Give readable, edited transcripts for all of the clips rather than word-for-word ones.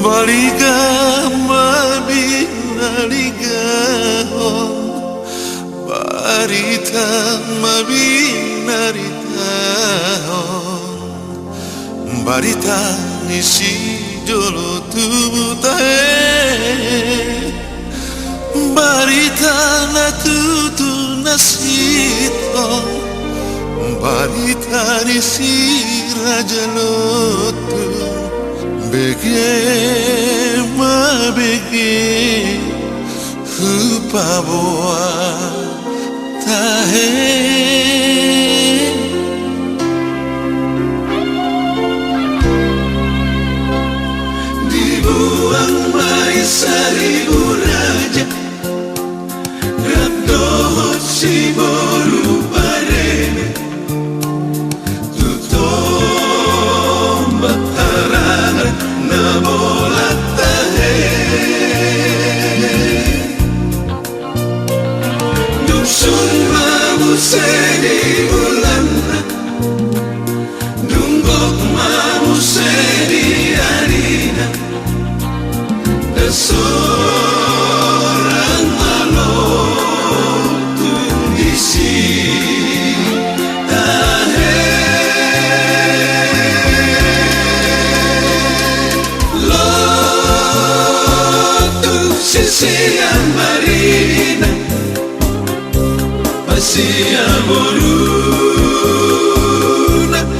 Baliga mabinaliga barita mabinarita barita nisi jolo tubutae barita natutu nasito barita nisi raja lotu bege mabege hupaboa tahe dibuang mai seribu raja Rabdohot si boru parene tutomba tarangan na bola tahe dusun mamu sedi bulan dunggok mamu sedi arina seorang malu isi tahe lo tu sisi marina pasia boruna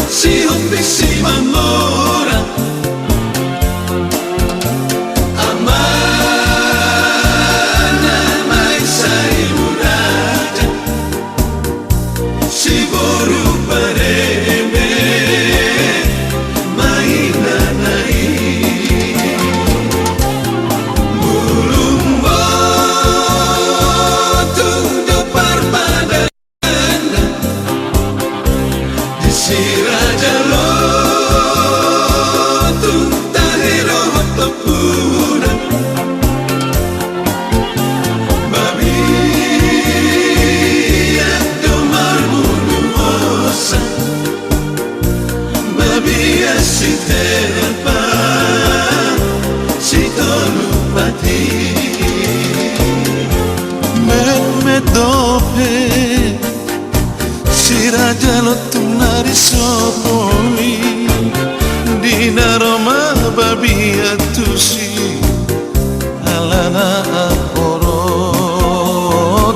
si hombi si mamora si raja lo tunari sopoi dina Roma babi atusi alana aporo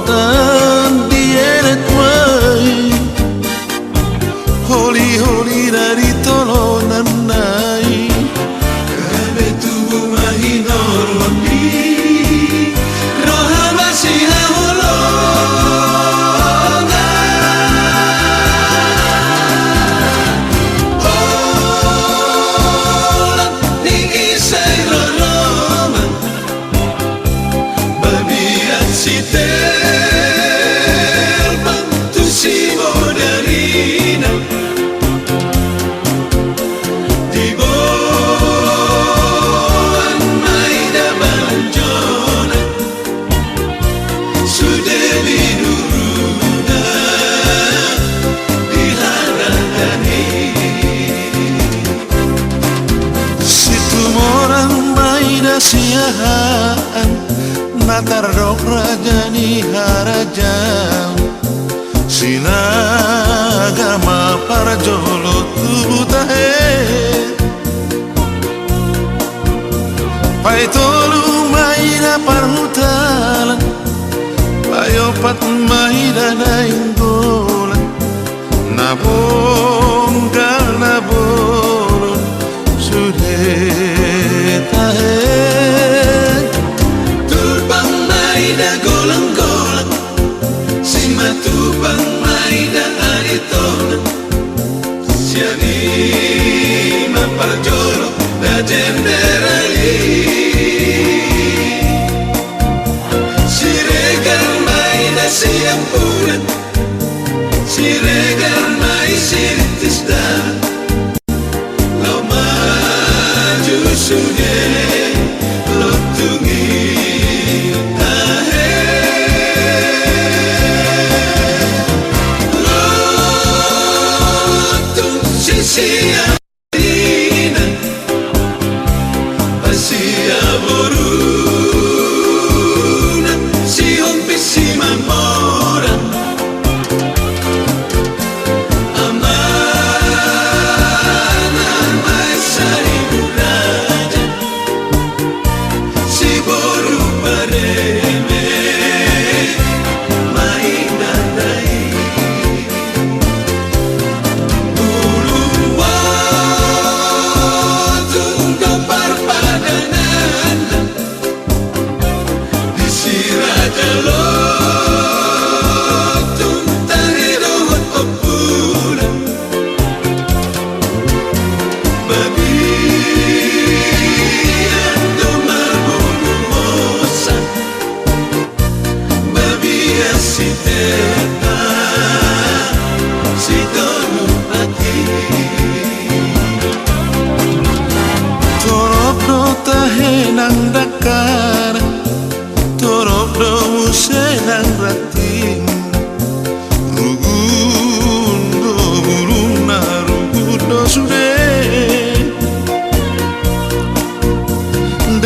dan dieret wai holi holi dari tolonan nai kabe tubuh mahinor wami rohama si siahaan natar dok rajani harajang sinagama parjolo tubutahe paitolu maina parhutalan payopat maida nainggolan nabonggal nabolon sudah tahe turbang maida golang-golang sima tubang maida aritonan siani maparjolo da jenderali siregar maida siampunan siregar mai siritisdan lo maju sudah lo tungi tahe lo tung sisi arina pasti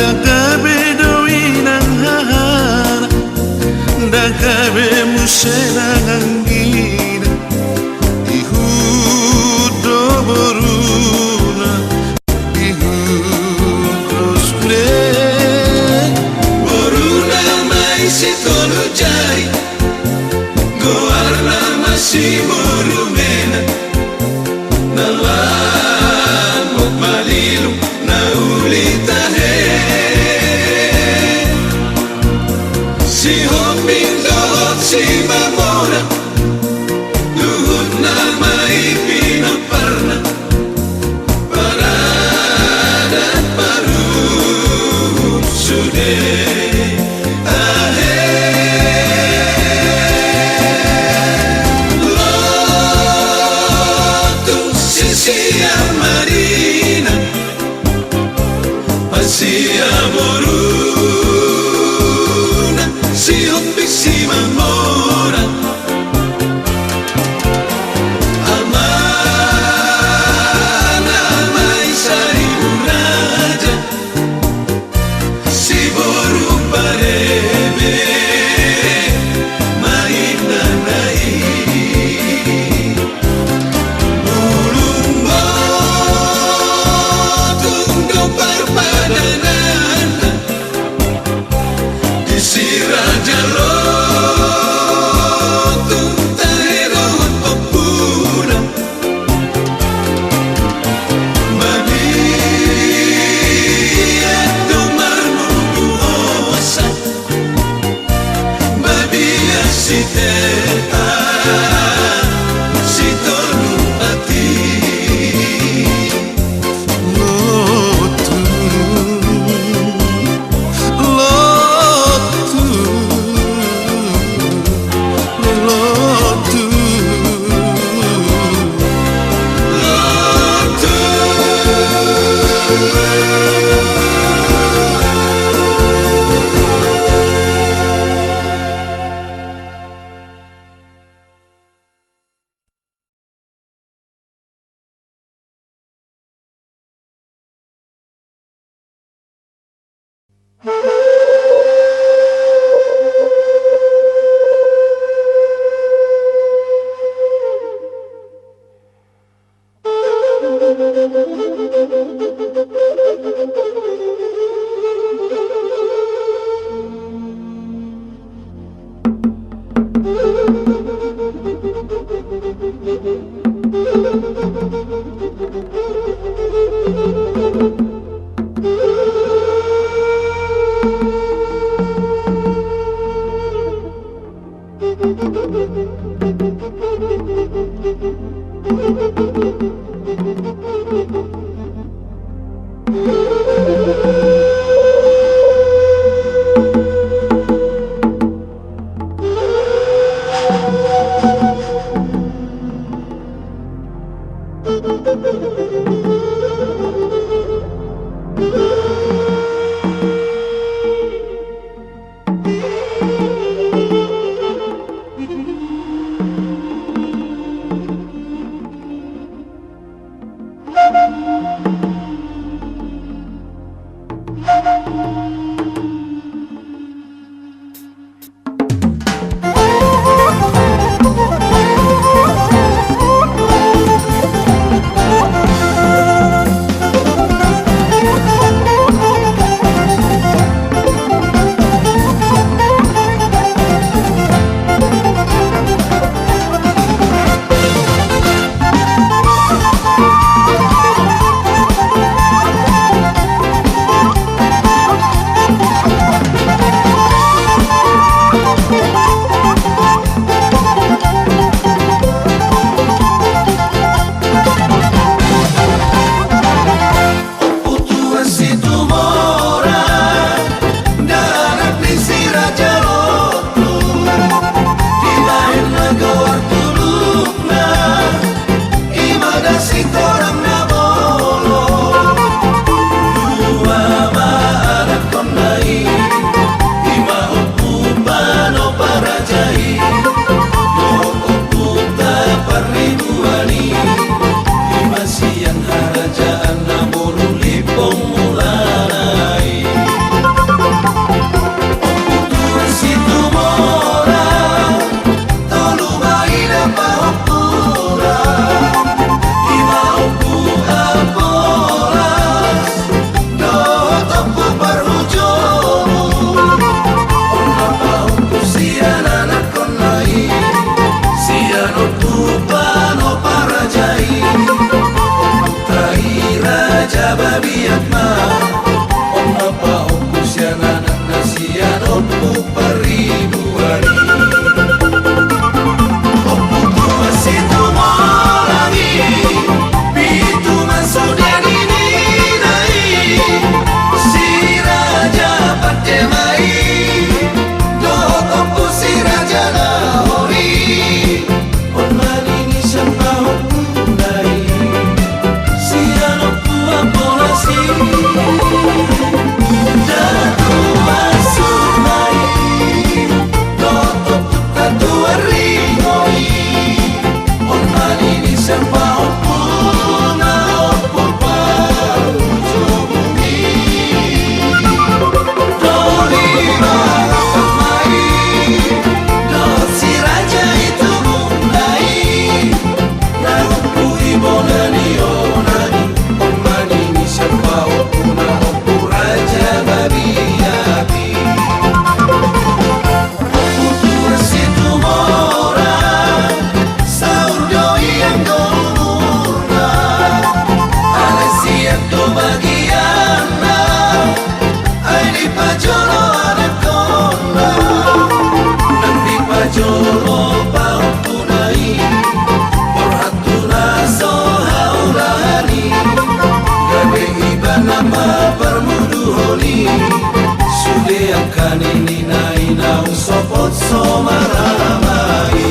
Dagabe doinang hahana, dagabe musenang anggina, ihudo boruna, ihudo sure. Boruna mai si tolu jai, goarna masih borumena, nalan mok malilu na ulita. Si hombing dohot si mamora, luhut na maipinaparna, parada paru sude. Ahe lotu sisia marina, pasia boru. Si hombing si mamora, amana mai saribu raja, si boru parebe mai nanai, ulumbo tunggu perpadanan. Si raja lotu tahirohot popuna, babia domarmu buosa, babia si teta si tonu ati. babiat ma Oma pa opu sian anak nasian opu peribuani Opu tua situ morangi Bitu masuk dari ninai Si raja pakai mai Dohot opu si raja nahori Onmani ni sampa opu nai Sian opu aponasi Datu masuk mai Dohot opu tatu aringoi Onmani ni sampa opu na opu paru jomumi Doli marapap mai Dohot si raja itu mulai Na opu ibo nani onani Onmani ni sampa opu na opu raja babi api Opu tua situ mora Saur doi yang golmurna Alesi yang do bagiana Aini pajolo anak kona Nanti pajolo pau tunai Porhatuna so haulani Gabe iba nama permuduhoni Sude akan ini naina usopot somaramai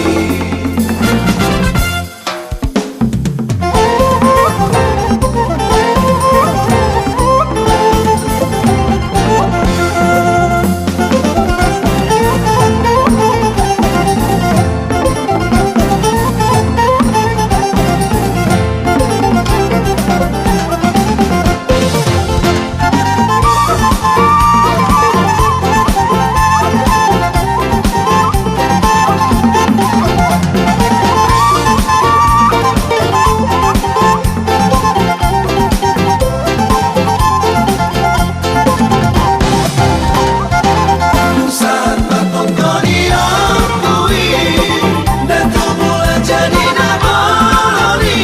Saat patong koni akui Datu mula jadi naboloni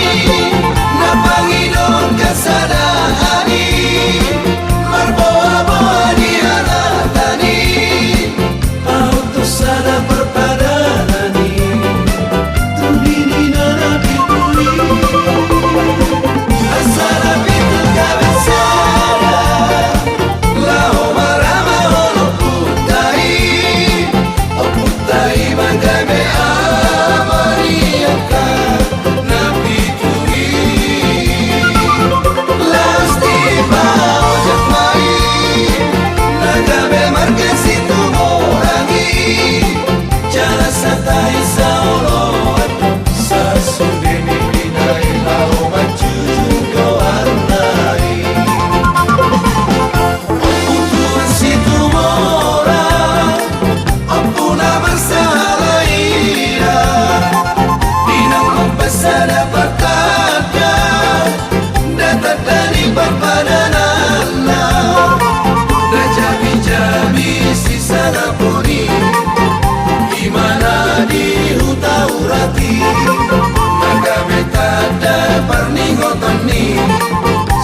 Napangidon kasadani Marboa-boa di alatani Autos sada perpadanani Tundini nana pituli Asala pitu kabesara Lao marama holo putai Oputai magame amariaka Napituri Lasti mau jakmai Nagabe marga situ morangi Jala santai saoloan Sasudeni dinai lao majujung goarnai Opu situ mora Opuna masalah ira Binang mempesada perkada Datat dari perpadanana Dajabi-jabi sisa napuri Gimana di huta urati Nagabe tada perningotoni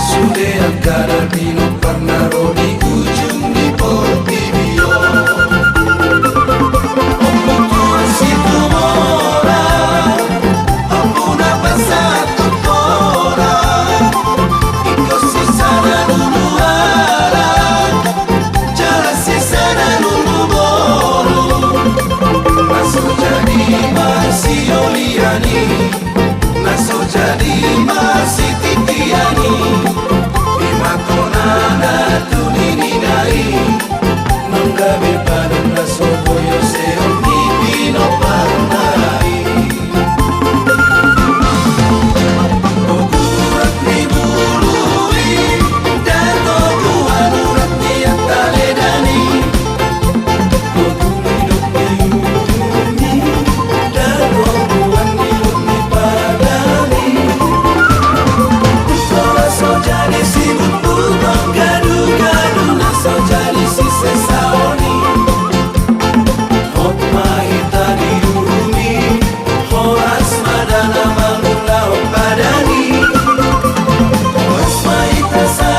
Sude agara dino pernah rodi ujung di Portibio Opu tua situ mora Opuna pasatu kora Iko sisana dulu alat Jala sisana dulu boru Naso jadi masih oliani Naso jadi masih titiani Imatonana tunini nai Nonggabe padang naso boyo seong nipino parnai Ogurat ni bului Dato kuan urat ni ataledani Ogumi dok ni yuni Dato kuan ni dok ni padani Sola so jadi sibuk putong gadu-gadu Naso jadi si sesaoni Hokma ita diurumi Horas madana mangulau padani Horas ma ita sa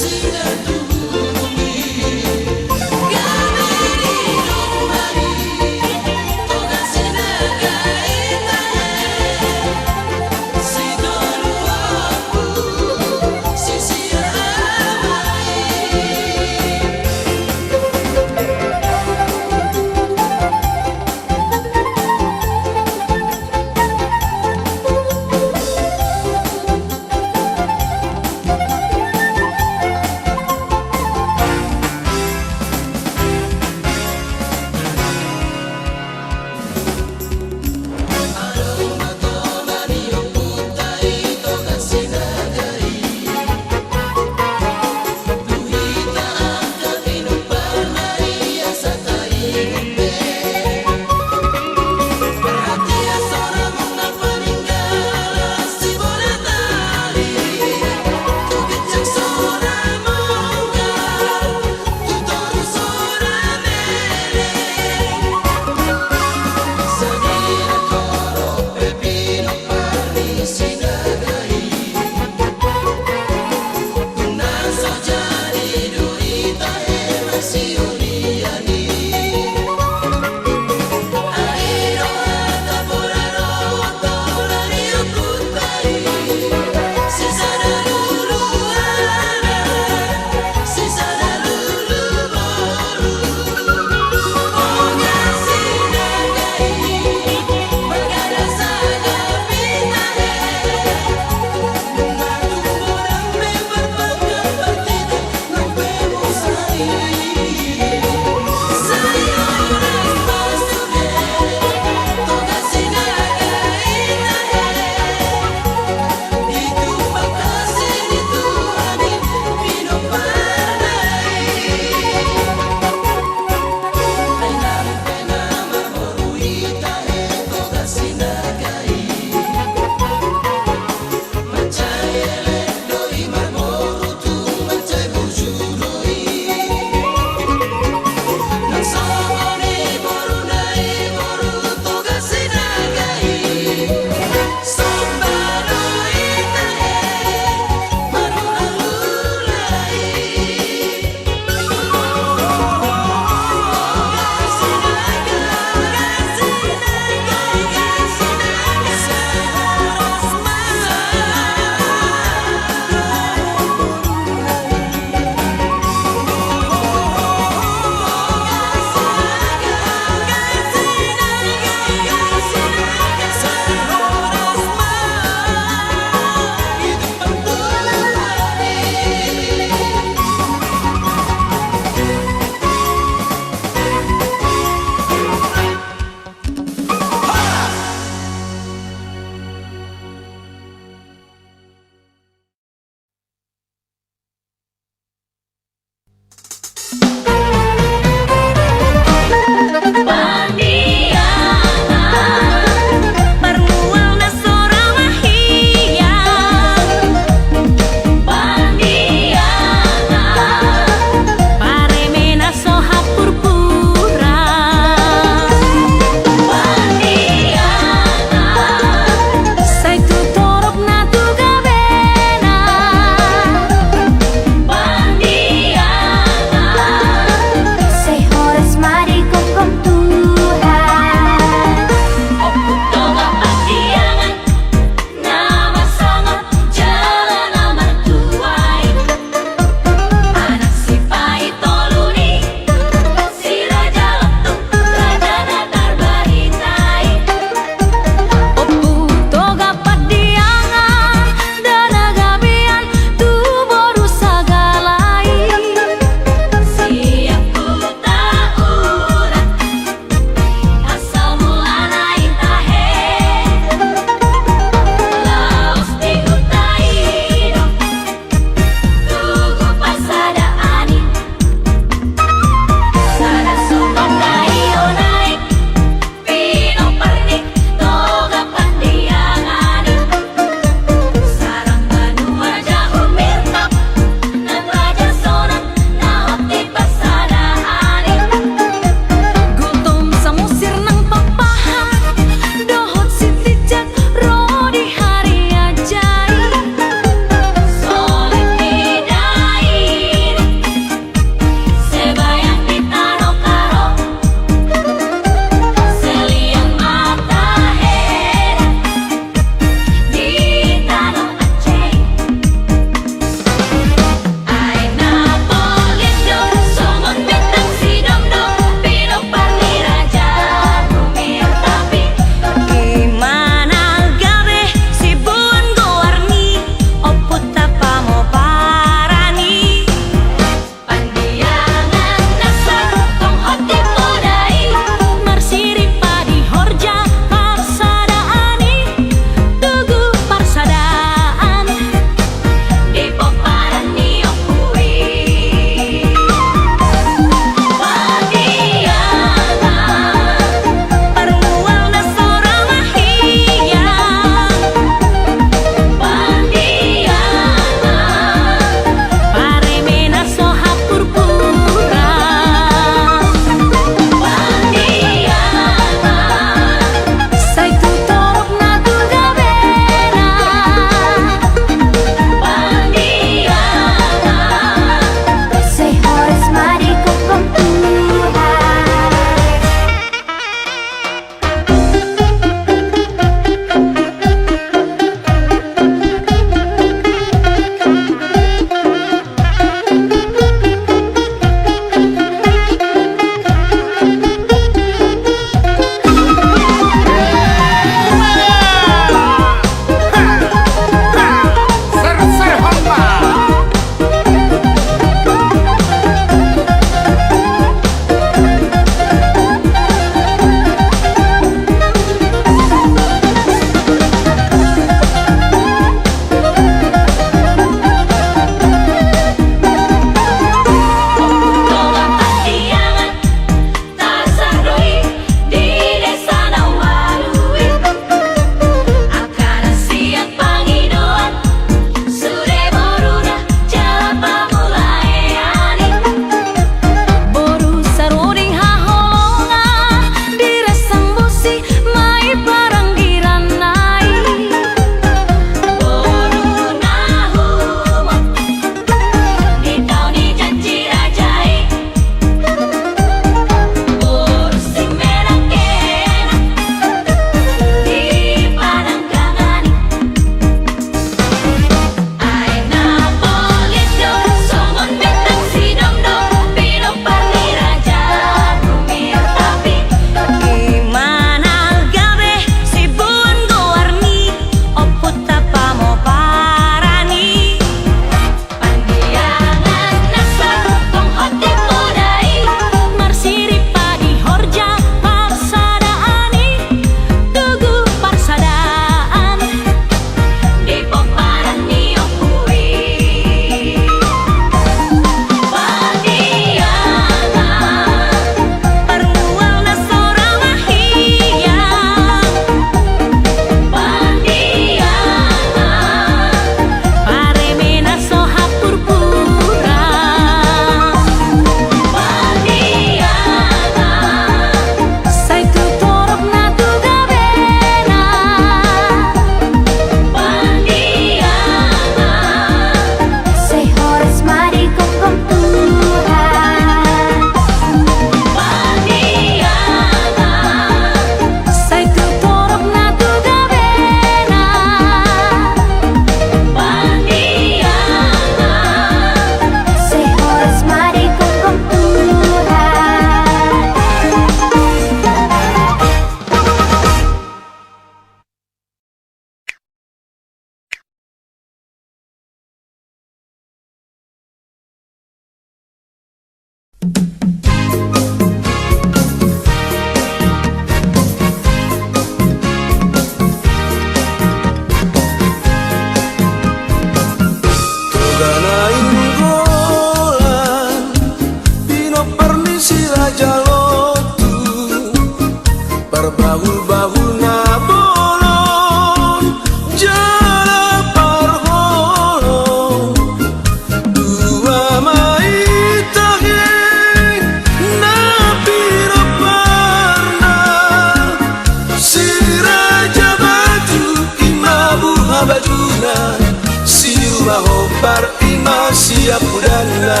siap udara.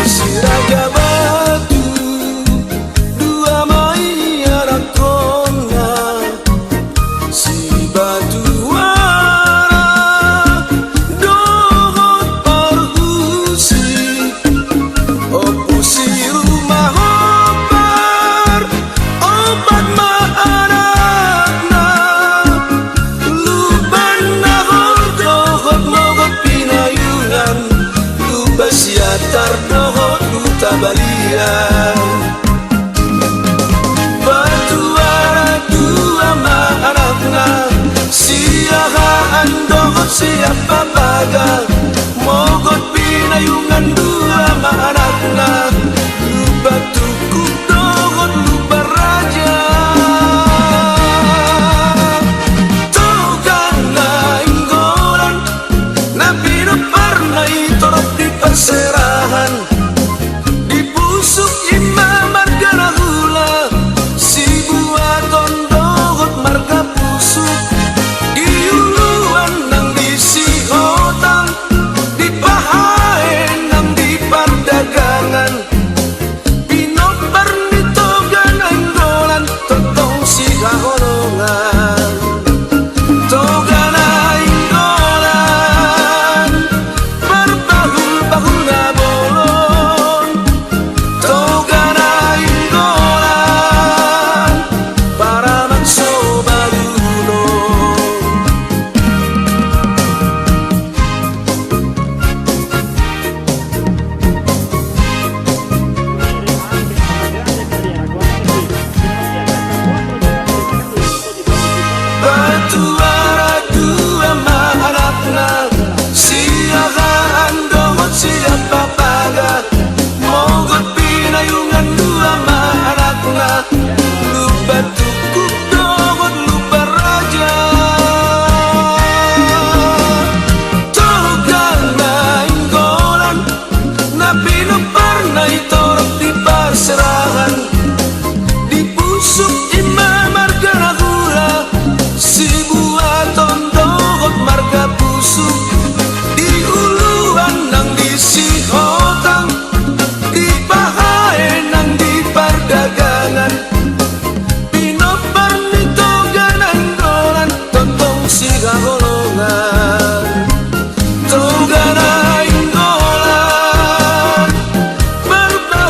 Si raja batu dua mai anak kona, si batu wara dohot parhusi, opusi rumah obar obat ma anakna, luban nahor dohot mogot pinayungan, luba siatar dohot luta balian. Batuara dua ma anakna, siahaan dohot siapa baga, mogot pinayungan dua ma anakna, luba tukuk dohot luba raja. Togana inggoran nabi no parnai torop di perserahan, di pusuk imam margana hula, si buaton dohot marga pusuk, di uluan nang di sihotang, di pahaen nang di perdagangan, pinot barnito gananggolan totong si kahonongan. Togana inggolan berbahul-bahul na bolon, togana inggolan para mangso balulong. Batuara dua ma anakna, siahaan dohot siapa paga, mogot pinayungan dua ma anakna, luba tukuk dohot luba raja. Togana inggolan nabi no parnai torop di perserahan, di pusuk imam margana hula, si buaton dohot marga pusuk, di uluan nang di sihotang, di pahaen nang di perdagangan, pinot barnito gananggolan tontong si kahonongan. Togana inggolan berbahul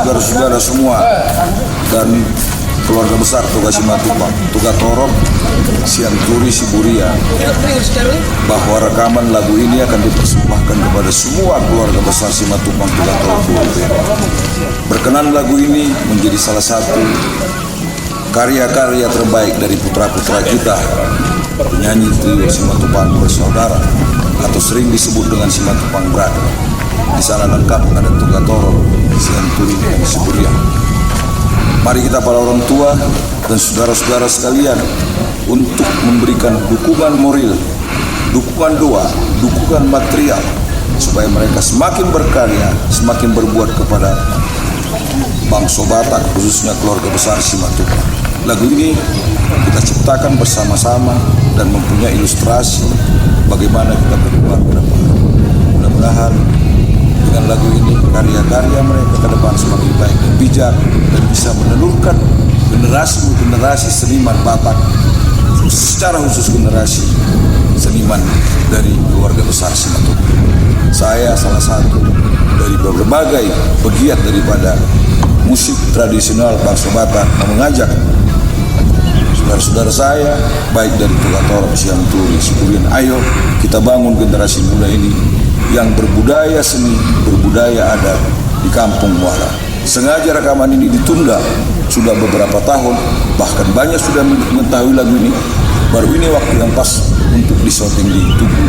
saudara-saudara semua dan keluarga besar Toga Simatupang, Toga Torok, Sianturi, Siburia, bahwa rekaman lagu ini akan dipersembahkan kepada semua keluarga besar Simatupang, Toga Torok. Berkenan lagu ini menjadi salah satu karya-karya terbaik dari putra-putra kita, penyanyi trio Simatupang bersaudara atau sering disebut dengan Simatupang Brother. Di sana lengkap ada Toga Torok, Sianturi, dan Siburia. Mari kita para orang tua dan saudara-saudara sekalian untuk memberikan dukungan moral, dukungan doa, dukungan material supaya mereka semakin berkarya, semakin berbuat kepada bangsa Batak, khususnya keluarga besar Simatupang. Lagu ini kita ciptakan bersama-sama dan mempunyai ilustrasi bagaimana kita berbuat ke depan. Mudah-mudahan dengan lagu ini karya-karya mereka ke depan semakin baik dan bijak dan bisa menelurkan generasi seniman Batak, secara khusus generasi seniman dari keluarga besar Simatupang. Saya salah satu dari berbagai pegiat daripada musik tradisional bangsa Batak mengajak saudara-saudara saya baik dari Toga Torok, Sianturi, Siburia, ayo kita bangun generasi muda ini yang berbudaya seni, berbudaya adat di kampung muara. Sengaja rekaman ini ditunda sudah beberapa tahun, bahkan banyak sudah mengetahui lagu ini. Baru ini waktu yang pas untuk disyuting di Tugu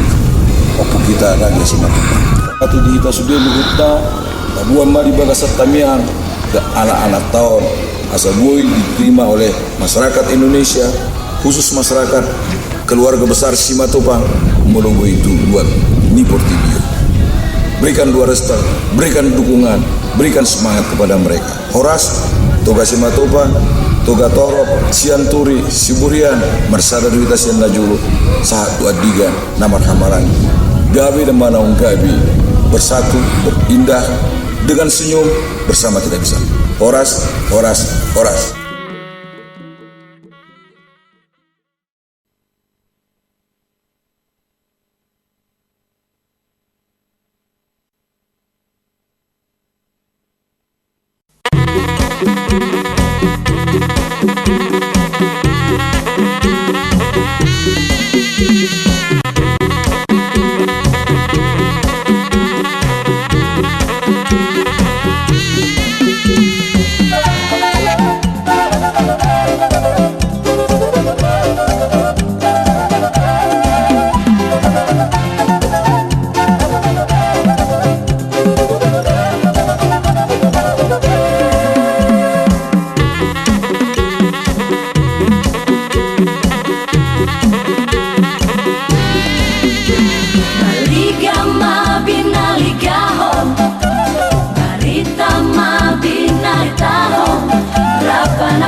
Opo kita Raja Simatupang. Kati di kita sudah berita, labuan mari bagasat tamian ke anak-anak tahun asal boy diterima oleh masyarakat Indonesia, khusus masyarakat keluarga besar Simatupang menunggu itu buat Nipur TV. Berikan dua restu, berikan dukungan, berikan semangat kepada mereka. Horas, Toga Simatupang, Toga Torok, Sianturi, Siburian, Marsada Duita Siandajulu, Sahat Duadigan, Namar Hamaran, Gabi dan Manaung Gabi, bersatu, berindah, dengan senyum, bersama kita bisa. Horas, horas, horas.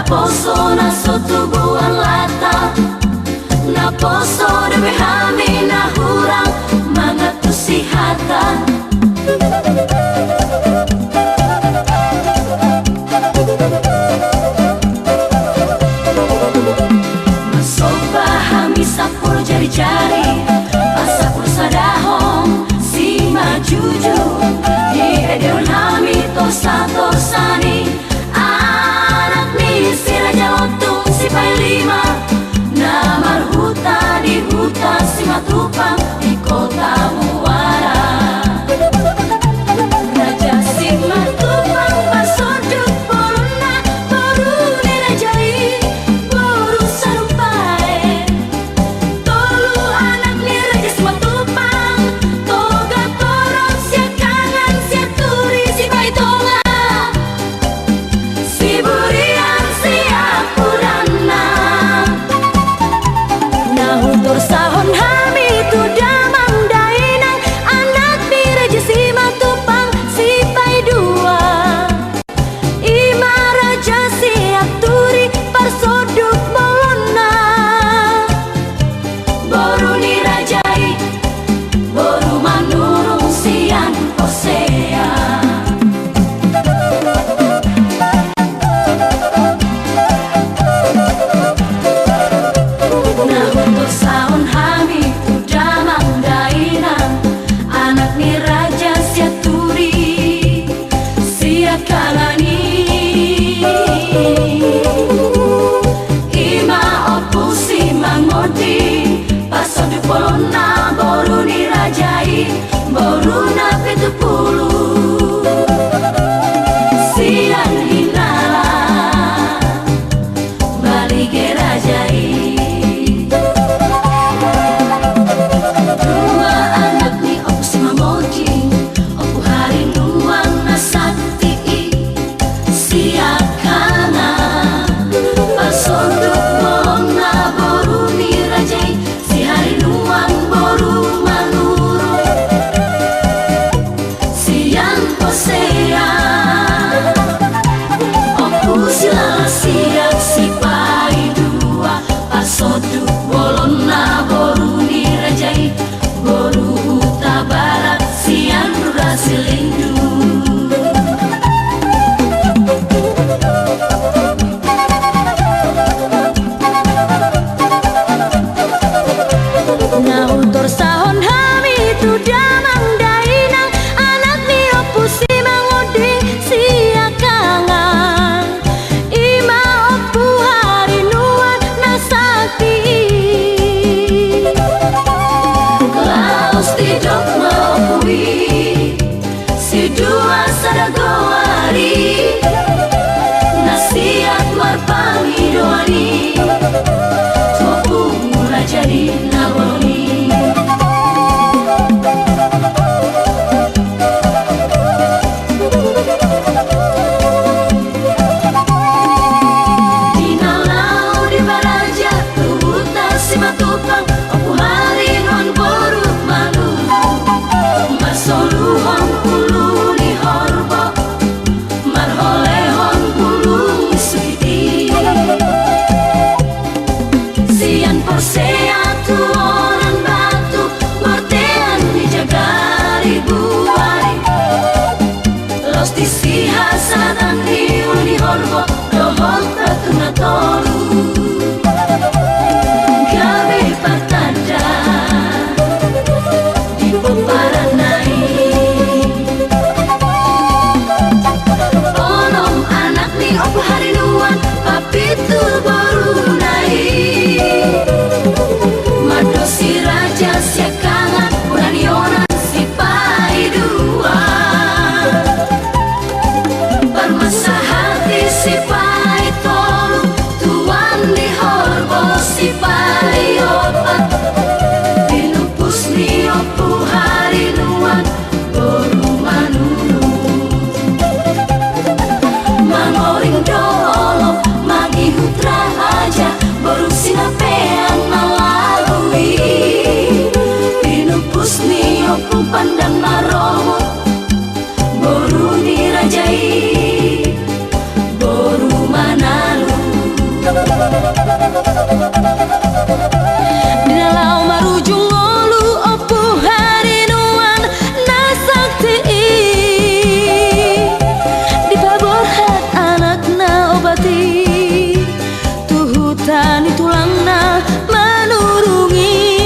Poso na sotubuan lata na poso demi hami na hurang mga tusihatan. Masopa hami sapur jari-jari pasapur sadahong si majuju di edeon hami tosa-tosani. Si Pailima Namar huta di hutan Simatupang di kota Muara. Raja Simatupang pasoduk borona boru dirajai boru sarumpae. Tolu anak ni Raja Simatupang Toga Torok siakangan siaturi si Baitonga Siburian siapura. Sahon hami borona boru dirajai boruna 70 sian hinala bali gerajai dua anak ni opu simamoji opu hari nuang nasakti siakana pasoduk bolona boru dirajai si hari nuang boru manuru siang posea opu silala siap si pai dua pasoduk bolona boru dirajai boru huta barat siang rasilindu Nautor sahon hami tu damang dainang anak ni opu si mangodi siakangan ima opu hari nuan nasakti Klaus tidok maupui si dua sadagoari nasihat marpangi doani topu mula jadi naboni pandang maromo boru dirajai boru manalu dalau marujung ngolu opu hari nuan nasakti di paborhat anak na obati tuhutani tulangna manurungi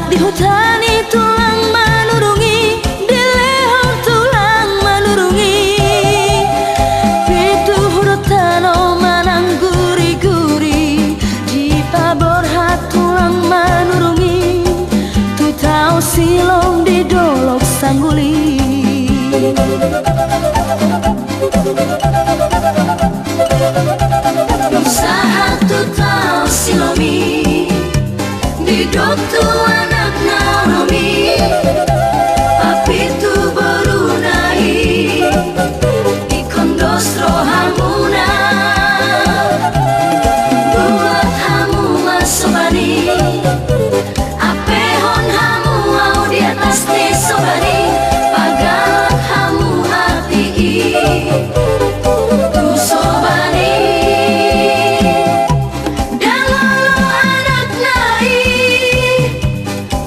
di hutani tulang manurungi di lehor tulang manurungi pitu hurutano manang guri-guri di paborhat tulang manurungi tu tau silong di dolok sangguli usaha tu tau silomi di doktu anak naromi api tu baru naik ikon dostro hamuna buat hamu masobani ape hon hamu au di atas ni sobani pagalak hamu hati tu sobani dan lolo anak nai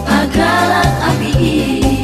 pagalak api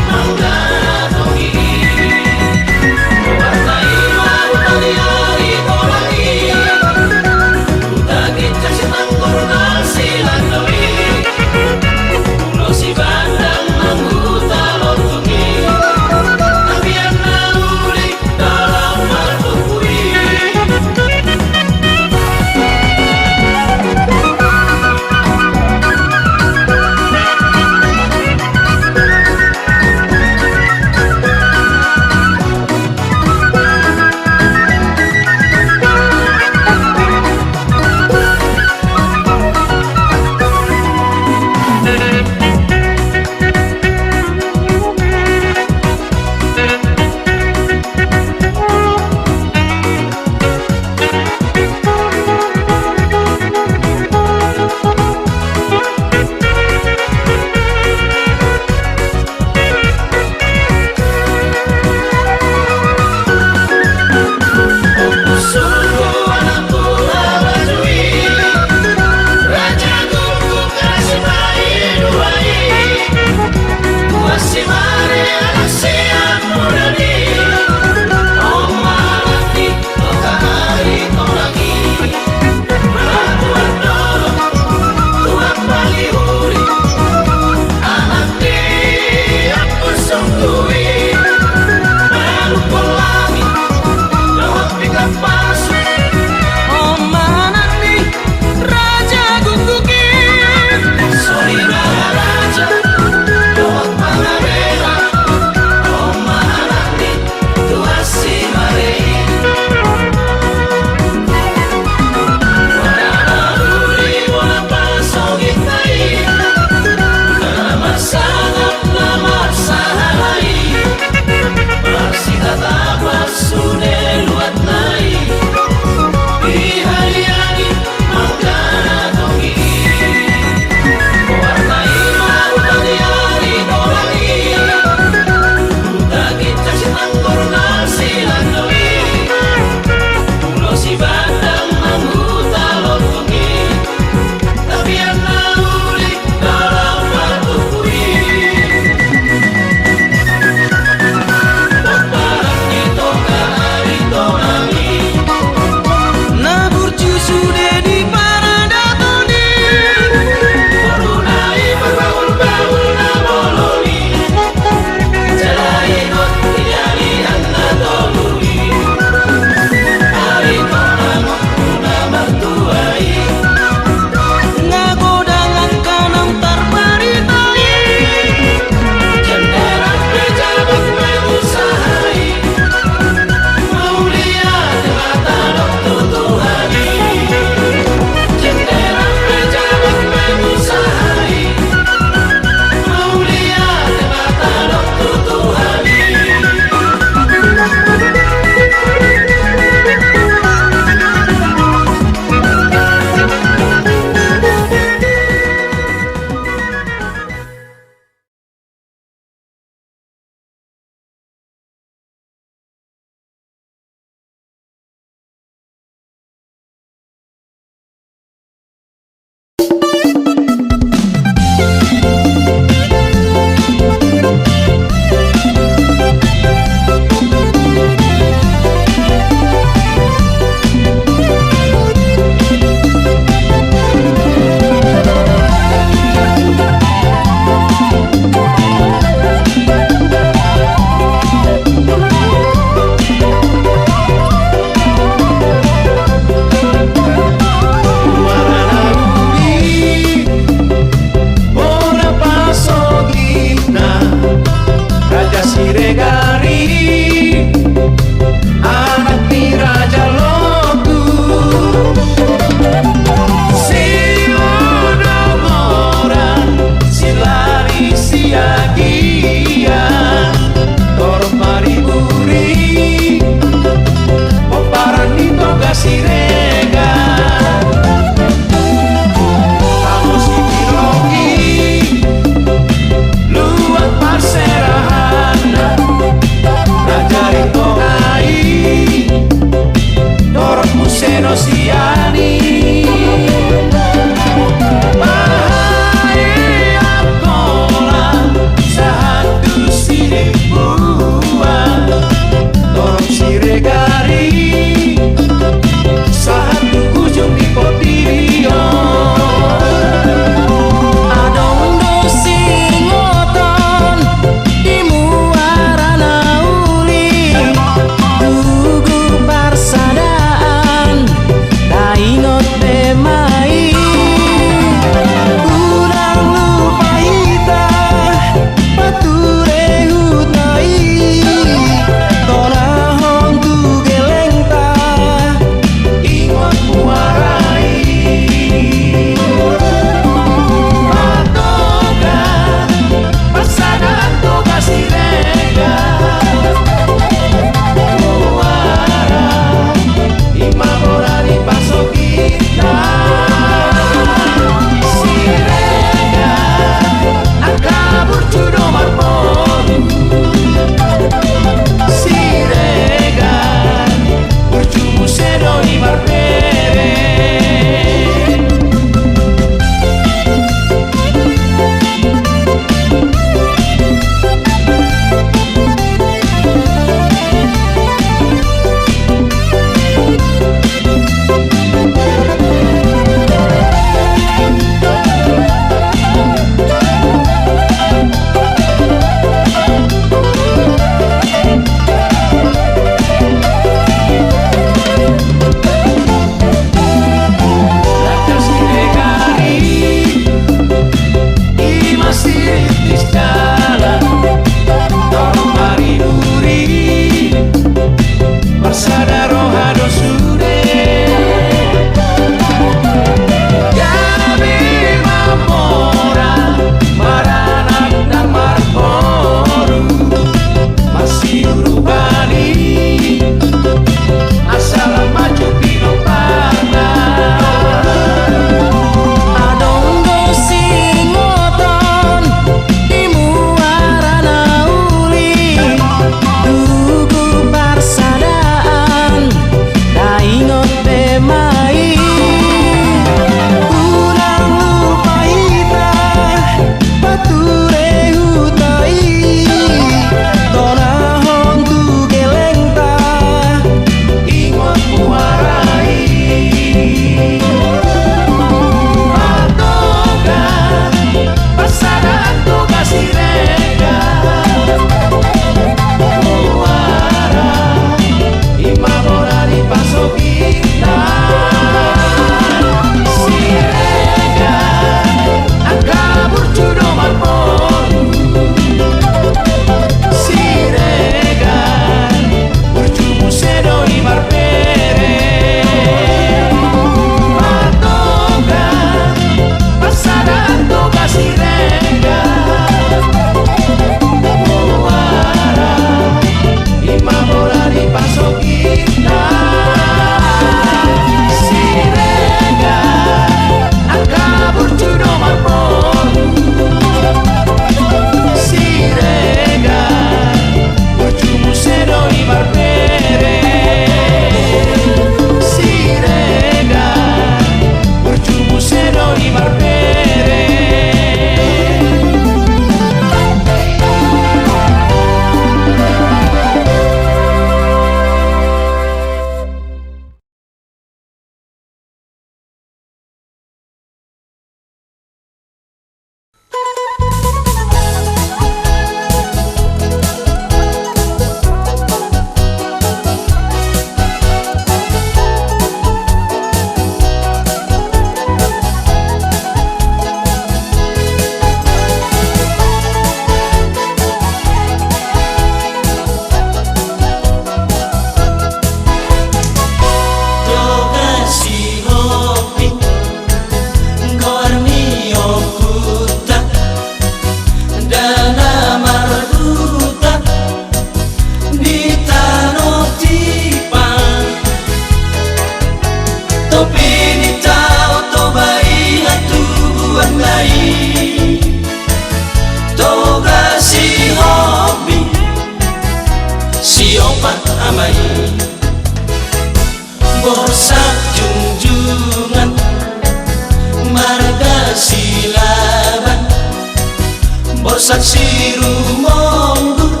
Borsaksi rumonggur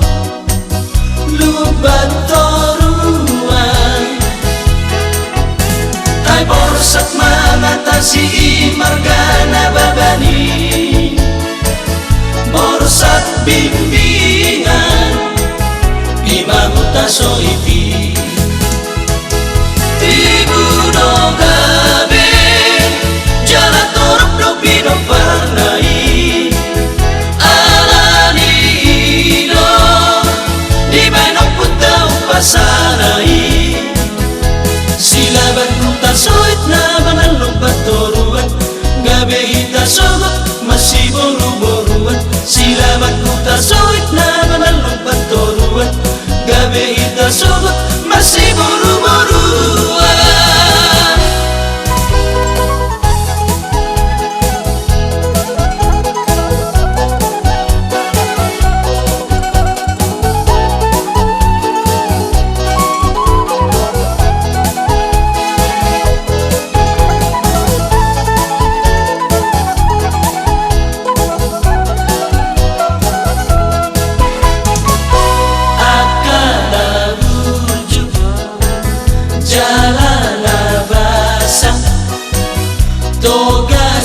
lubat toruan Ai borsak mengatasi margana babani Borsak bimbingan imamuta soiti Ibu dogabe jala torok do pino parnai sanai silaban kuta soit na banal lubat toruan gabe hita sogot masih boru-boruan silaban kuta soit na banal lubat toruan gabe hita sogot masih boru-boruan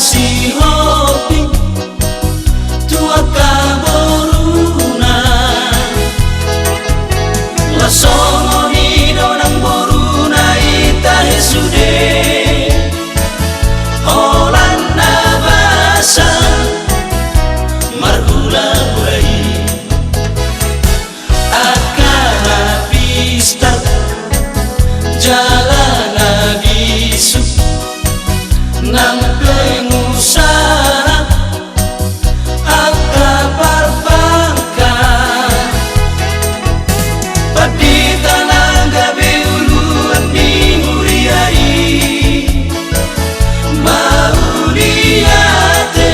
si hopi tua kaboruna la sono nido nang boruna itahe sude olanda basa margula burai akana pista jalana bisu nang pengusaha akapar bangka padi tanah gabe uluan di muriai mau liate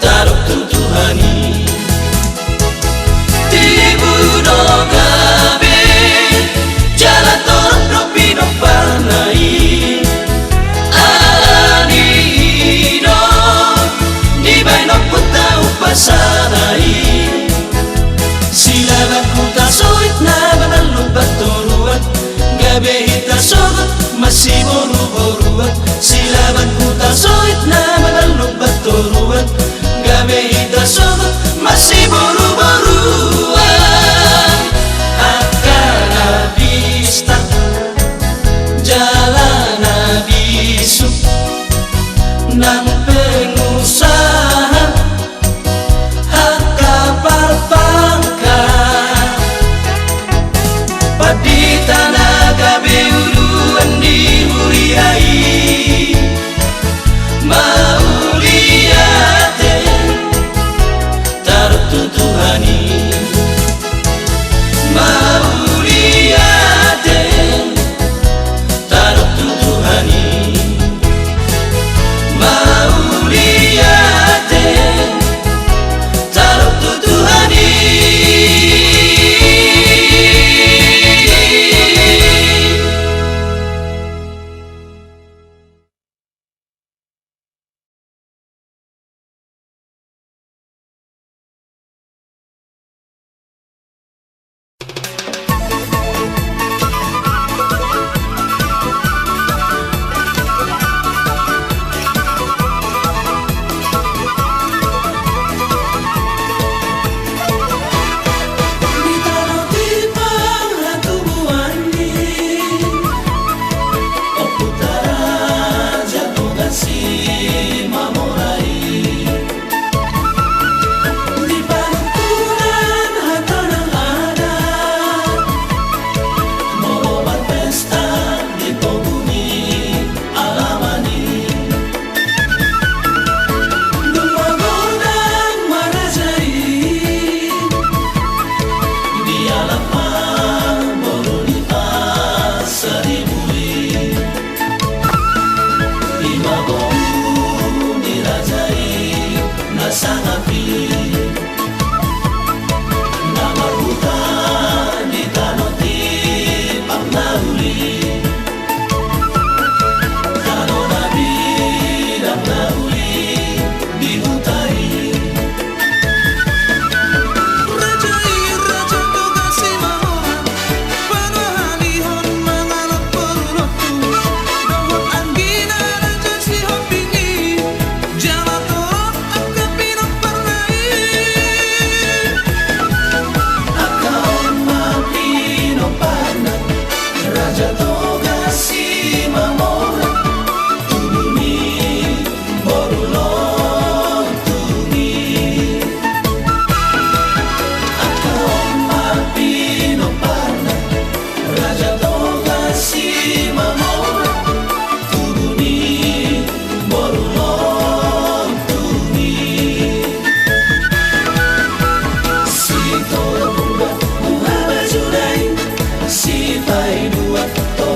taruh tutuhani tibu do gabe jalan torok dopi do parnai sanai silaban kuta soit na banal lubat toruan gabe hita sogot masih boru-boruan silaban kuta soit na banal lubat toruan gabe hita sogot masih boru-boruan akana pista jalana bisu nang pengusaha padi tanah gabe uluan di muriai mau liate taruh tutuhani mau liate taruh tutuhani mau liate taruh tutuhani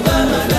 Gamana